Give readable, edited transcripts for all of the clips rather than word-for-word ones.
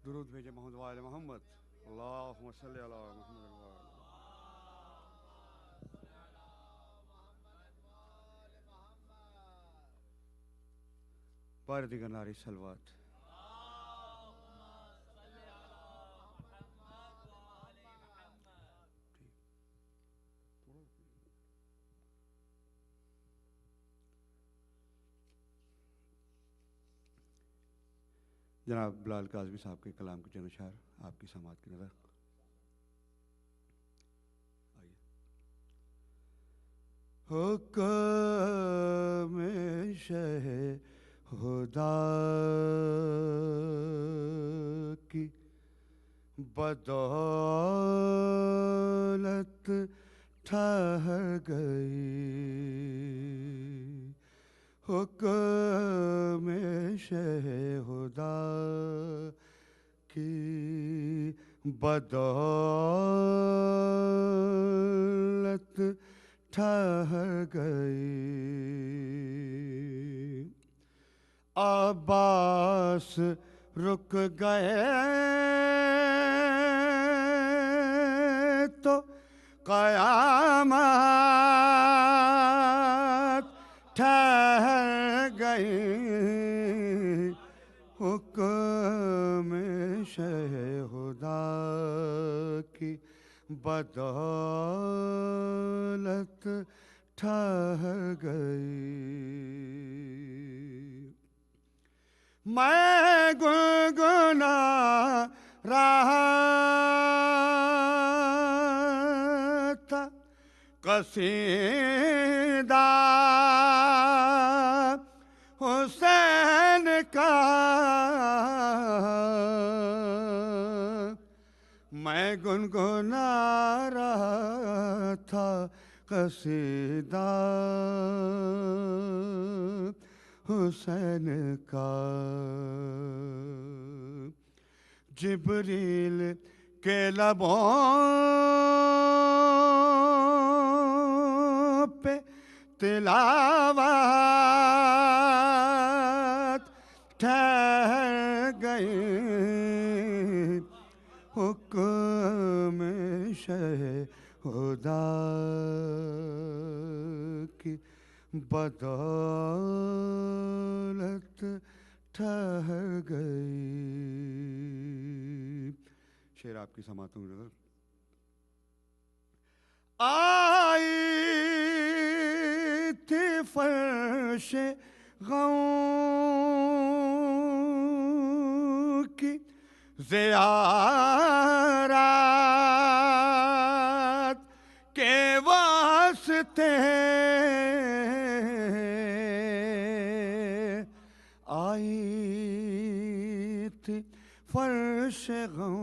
दुरूद भेजे मोहम्मद वाले मोहम्मद। अल्लाहुम्मा सल्ली अला मुहम्मद व अला। पारदिगर नारी सलवात। जनाब बिलाल काज़मी साहब के कलाम के चंद अशार आपकी समात की नज़र। हुक्म शह खुदा की बदौलत ठहर गई। हुक्म शह खुदा की बदौलत ठहर गई। अब्बास रुक गए तो क़यामत ठहर गई। हुक्म शह खुदा की बदौलत ठहर गई। मैं गुनगुना रहा था कसीदा हुसैन का। मैं गुनगुना रहा था कसीदा हुसैन का। जिब्रील के लबों पे तिलावत ठहर गई। हुक्म शह खुदा की बदौलत ठहर गई। शेर आपकी समातों की नजर। आई थी फर्श गम की ज़ियारत के वास्ते। आई थी फर्श गम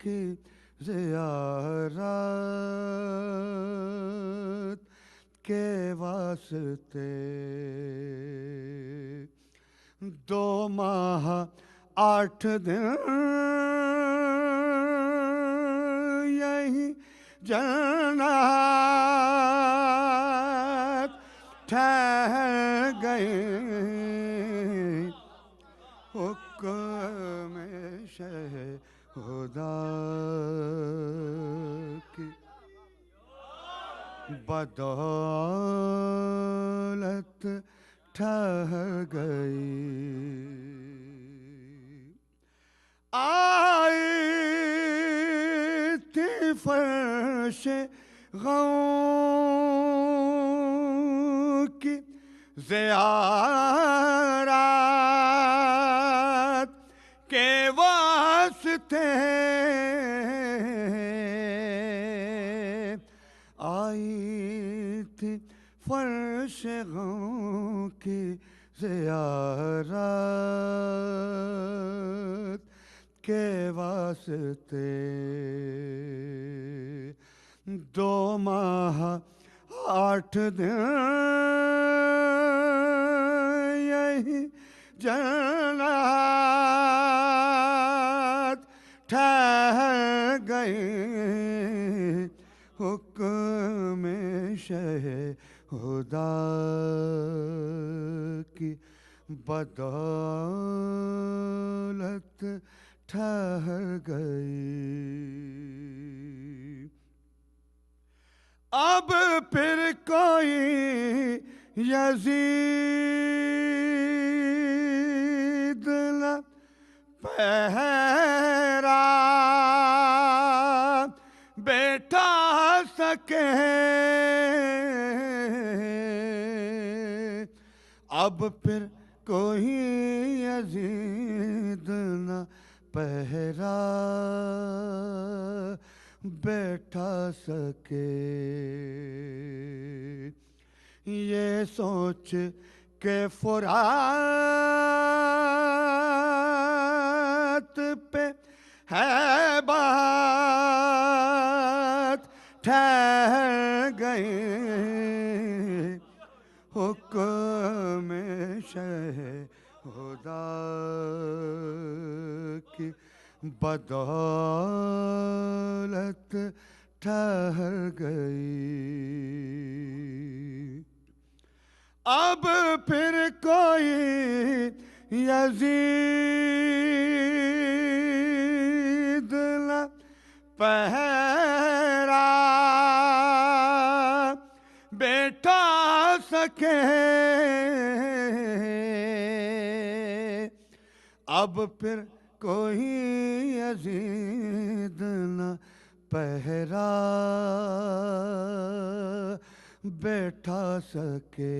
की ज़ियारत के वास्ते। 2 माह 8 दिन यही जन्नत ठहर गई। हुक्म शह खुदा की बदौलत ठहर गई। आई थी फर्श गम की ज़ियारत के वास्ते। आई थी फर्श गम की ज़ियारत के वास्ते। 2 माह 8 दिन यही जन्नत ठहर गई। हुक्म शह खुदा की बदौलत ठहर गई। अब फिर कोई यजीद न पहरा बैठा सके। अब फिर कोई यजीद न पहरा बैठा सके। ये सोच के फुरात पे है बात ठहर गई। हुक्म शहदा की बदौलत ठहर गई। अब फिर कोई यजीद न पहरा बैठा सके। अब फिर कोई यजीद न पहरा बैठा सके।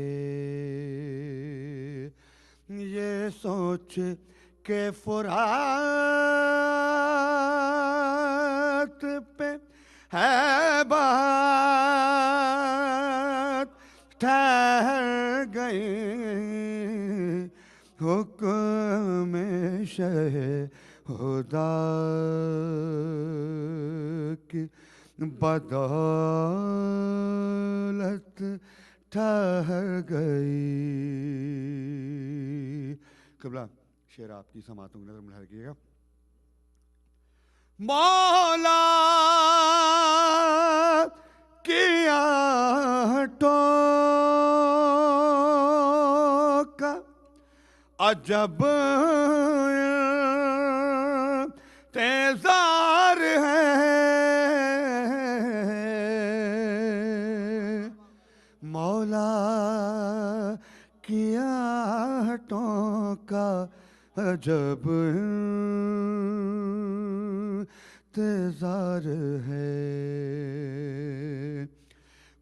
ये सोच के फुरात पे है बात ठहर गई। हुक्म शहदा की बदौलत ठहर गई। क़िबला शेर आपकी समातों की नजर में रखिएगा। मौला की आटों का अजब तेज़ार है। मौला की आटों का अजब इंतज़ार है।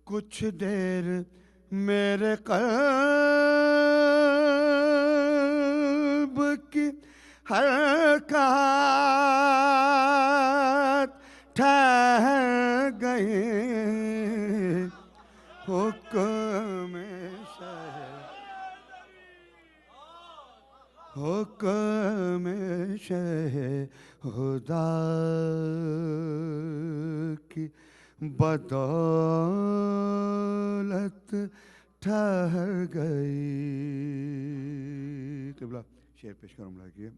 कुछ देर मेरे क़ल्ब की हरकत ठहर गई। हुक्म शहदा की बदौलत ठहर गई। क़िबला शेर पेश करूँ लगिए।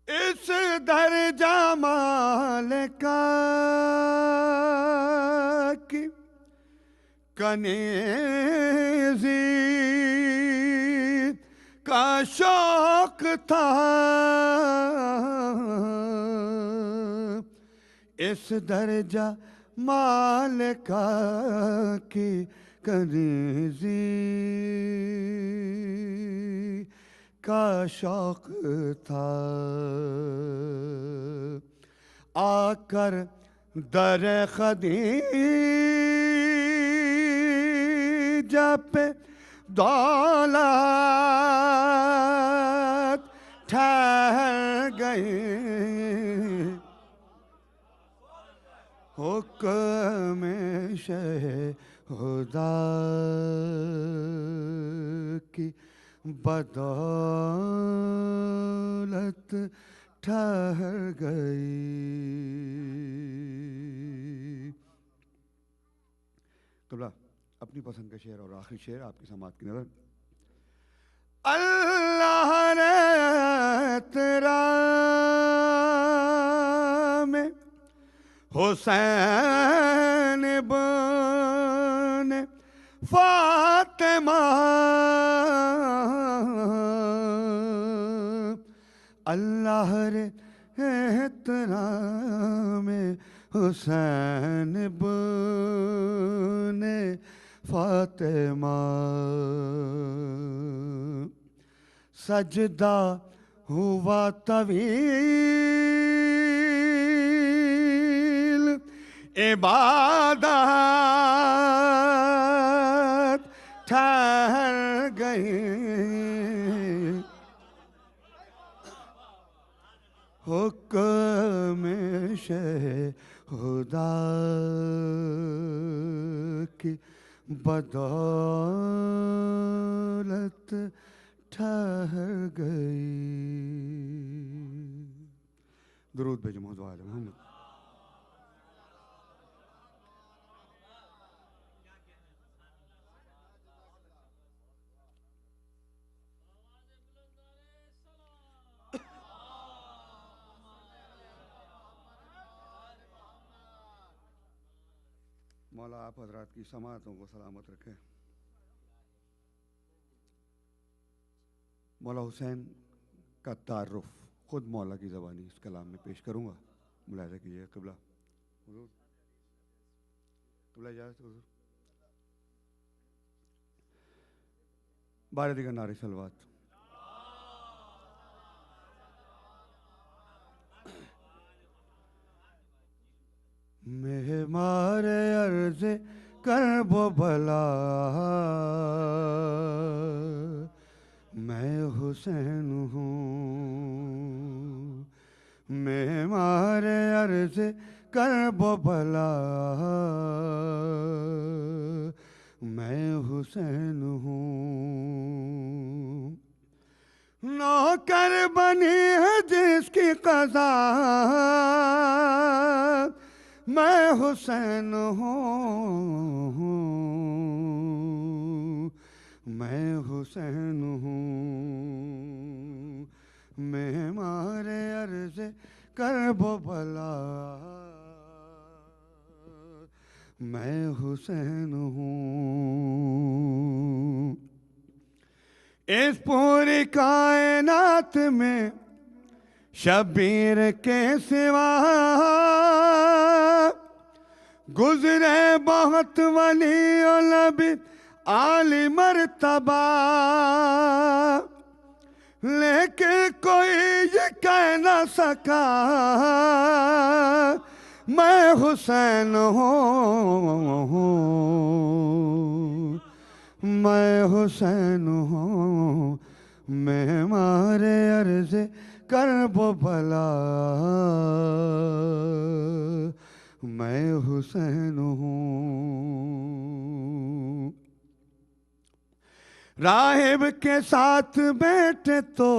इस दर्जा मालिका की कनीज़ी का शौक था। इस दर्जा मालिका की कनीज़ी का शौक था। आकर दर खदीजा पे दौलत ठहर गई। हुक्म शहदा की बदौलत ठहर गई। क़िबला अपनी पसंद का शेर और आखिरी शेर आपकी समात की नजर। अल्लाह ने तेरा में हुसैन बन फातिमा अल्लाह रे एहतराम हुसैन बुने फातिमा सजदा हुआ तवील इबादत ठहर गई हुक्म खुदा की बदौलत ठहर गई। दुरूद भेजो मौजूद मोहम्मद। मौला आप हजरात की समातों को सलामत रखें। मौला हुसैन का तारुफ खुद मौला की ज़बानी इस कलाम में पेश करूँगा, मुलाहिज़ा कीजिए। क़िबला हुज़ूर, क़िबला इजाज़त हुज़ूर। बारह दिगर नारे सलवात। मेहमारे अर्ज़ करब भला मैं हुसैन हूँ। मेहमारे अर्ज़ करब भला मैं हुसैन हूँ। नौकर बनी है जिसकी क़ज़ा मैं हुसैन हूँ। मैं हुसैन हूँ। मेहमारे अर्ज़ करब भला मैं हुसैन हूँ। इस पूरी कायनात में शबीर के सिवा गुजरे बहुत वली और नबी आली मर्तबा, लेकिन कोई ये कह न सका मैं हुसैन हूँ। मैं हुसैन हूँ। मेहमारे अर्ज़ करब भला मैं हुसैन हूँ। राहिब के साथ बैठे तो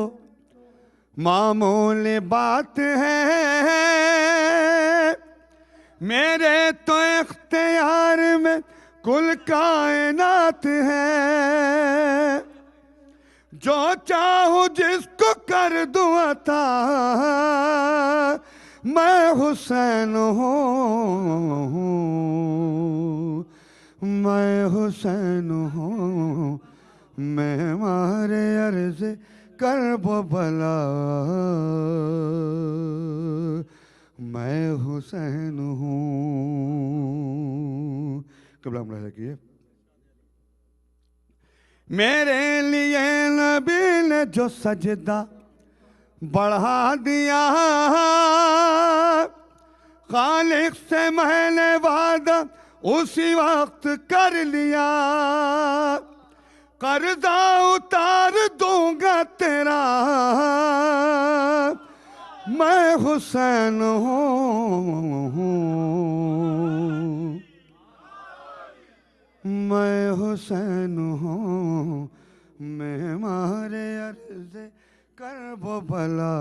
मामूली बात है, मेरे तो इख्तियार में कुल कायनात है। जो चाहूँ जिसको कर दूँ अता मैं हुसैन हूँ। मैं हुसैन हूँ। मेहमारे अर्ज़ करब भला मैं हुसैन हूँ। क़िबला मुलाहिज़ा कीजिए। मेरे लिए नबी ने जो सजदा बढ़ा दिया, खालिक से मैंने वादा उसी वक्त कर लिया। कर्जा उतार दूंगा तेरा मैं हुसैन हूँ। मैं हुसैन हूँ। मेहमारे अर्ज़ करब भला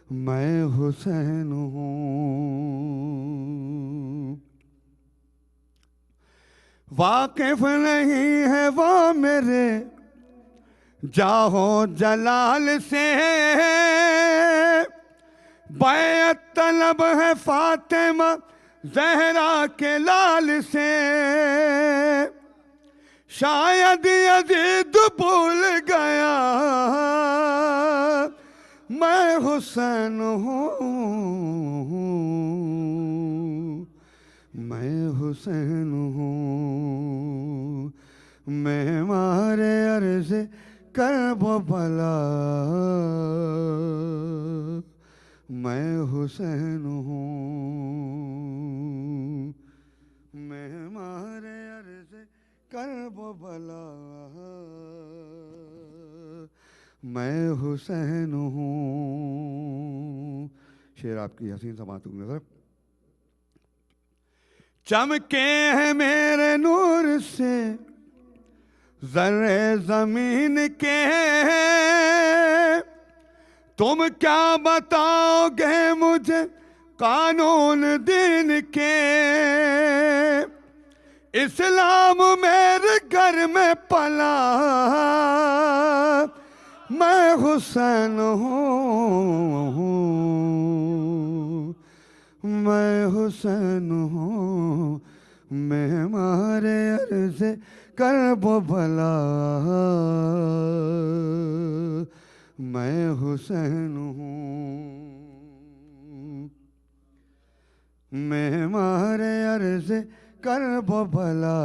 मैं हुसैन हूँ। वाकिफ नहीं है वो मेरे जाहो जलाल से, बैत तलब है फातिमा ज़हरा के लाल से। शायद यज़ीद भूल गया हुसैन हूँ, मैं हुसैन हूँ, मैं मारे अर्ज़ करबला, मैं हुसैन हूँ, मैं मारे अर्ज़ करबला, मैं हुसैन हूँ। शेर आपकी हसीन समात नजर। चमके हैं मेरे नूर से ज़र्रे ज़मीन के, तुम क्या बताओगे मुझे कानून दिन के। इस्लाम मेरे घर में पला, मैं हुसैन हूँ, मैं हुसैन हूँ, मैं मारे अर्ज़ करबला, मैं हुसैन हूँ, मैं मारे अर्ज़ करबला,